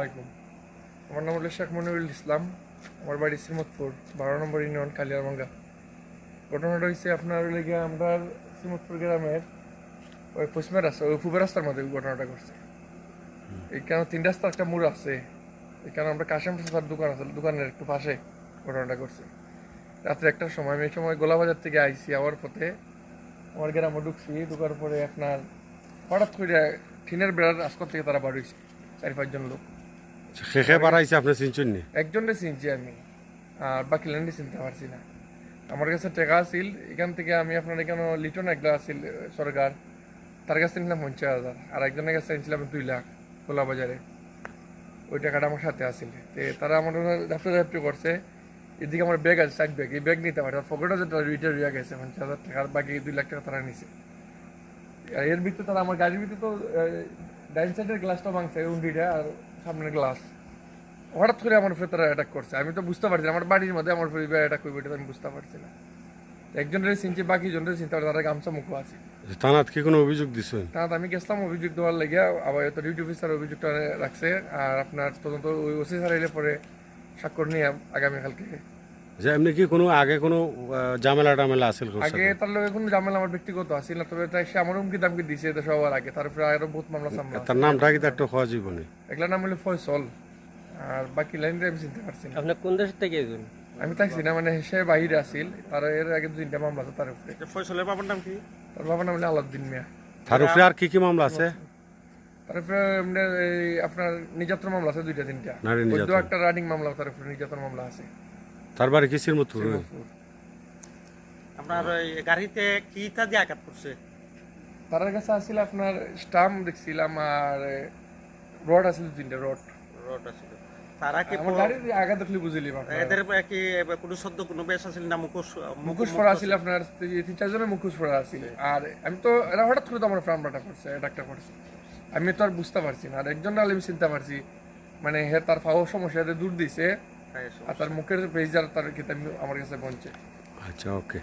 আলাইকুম। আমার নাম হলো শেখ মনিরুল ইসলাম। আমার বাড়ি শ্রীমতপুর 12 নম্বর ইউনিয়ন কালিয়ারভাঙ্গা। ঘটনাটা হয়েছে আপনার লেগে আমরা শ্রীমতপুর গ্রামের ওই পশ্চিমের রাস্তা ওই পূবের রাস্তার মধ্যে ঘটনাটা করছে। এইখানে 3 রাস্তার একটা মোড় আছে, এখানে আমরা কাশেম প্রসাদ দোকান আছে, দোকানের একটু পাশে ঘটনাটা করছে। রাত্রে 1টার সময় আমি এই সময় গোলাবাজার থেকে আইসি, আবার পথে আমার গ্রামে ঢুকছি। ঢুকার পরে আপনার হঠাৎ করে টিনের বেড়ার আসকর থেকে তারা বার হয়েছে 4-5 জন লোক। খেখে বাড়াইছে আপনি চিনছেন নি? একজনের চিনছি আমি, আর বাকি ল্যান্ডে চিনতে পারছি না। আমার কাছে টাকা আছিল, এখান থেকে আমি আপনার এখানে লিটন একলা আছিল সরকার, তার কাছে নিলাম 50,000, আর একজনের কাছে নিয়েছিলাম 2 লাখ খোলা বাজারে। ওই টাকাটা আমার সাথে আছিল। তারা আমার ঝাপটা করছে। এদিকে আমার ব্যাগ আছে 4 ব্যাগ, এই ব্যাগ নিতে পারে পকেটও যেটা রুইটা রুইয়া গেছে 50,000 টাকার, বাকি 2 লাখ টাকা তারা নিছে। আর এর ভিতরে তারা আমার গাড়ির ভিতরে তো ডাইন সাইডের গ্লাসটা ভাঙছে, উন্ডিটা আর সামনের গ্লাস। হঠাৎ করে আমার উপরে তারা অ্যাটাক করছে, আমি তো বুঝতে পারছি না। আমার বাড়ির মধ্যে আমার উপরে অ্যাটাক করবে এটা আমি বুঝতে পারছি না। একজনের চিনছি, বাকি জনের চিনতে পারে, তারা গামছা মুখো আছে। থানাত কি কোনো অভিযোগ দিছেন? তাহলে আমি গেছিলাম অভিযোগ দেওয়ার লেগে, আবার তো ডিউটি অফিসার অভিযোগটা রাখছে। আর আপনার তদন্ত ওই ওসি স্যার এলে পরে স্বাক্ষর নিয়ে আগামীকালকে। যে এমনি কি কোনো আগে কোনো ঝামেলা টামেলা আছে? আগে তার লগে কোনো ঝামেলা আমার ব্যক্তিগত আসিল না, তবে তাই সে আমার হুমকি দামকি দিছে এটা সবার আগে। তারপরে আরো বহুত মামলা সামলা। তার নামটা কি একটু খাওয়া জীবনে? এগুলা নাম হলো ফয়সল, আর বাকি লাইনটা আমি চিনতে পারছি না। আপনি কোন দেশ থেকে এসেছেন? আমি থাকছি না, মানে সে বাহিরে আসিল। তার এর আগে 2-3টা মামলা আছে তার উপরে। ফয়সলের বাবার নাম কি? তার বাবার নাম হলো আলাউদ্দিন মিয়া। তার উপরে আর কি কি মামলা আছে? তারপরে আপনার নির্যাতন মামলা আছে 2-3টা। নারী নির্যাতন। একটা রানিং মামলা, তার উপরে নির্যাতন মামলা আছে। তার বাড়ি কি শ্রীমতপুর? আপনার ওই গাড়িতে কি তা দিয়ে আঘাত করছে? তার কাছে আসছিল আপনার স্টাম্প দেখছিলাম, আর রড আছিল 2-3টা রড। রড আছে। তারা কি আমার গাড়ির আঘাত দেখলে বুঝলি এদের কি কোনো সদ্য কোনো বেশ আছে না? মুখোশ পরা আছিল আপনার 3-4 জনের মুখোশ পরা আছিল। আর আমি তো এরা হঠাৎ করে তো আমার ফ্রামটা করছে, অ্যাটাকটা করছে। আমি তো আর বুঝতে পারছি না। আর একজন আমি চিনতে পারছি, মানে হে তার ফাও সমস্যা দূর দিছে, আর তার মুখের পেজার তার কি আমার কাছে পৌঁছে। আচ্ছা, ওকে।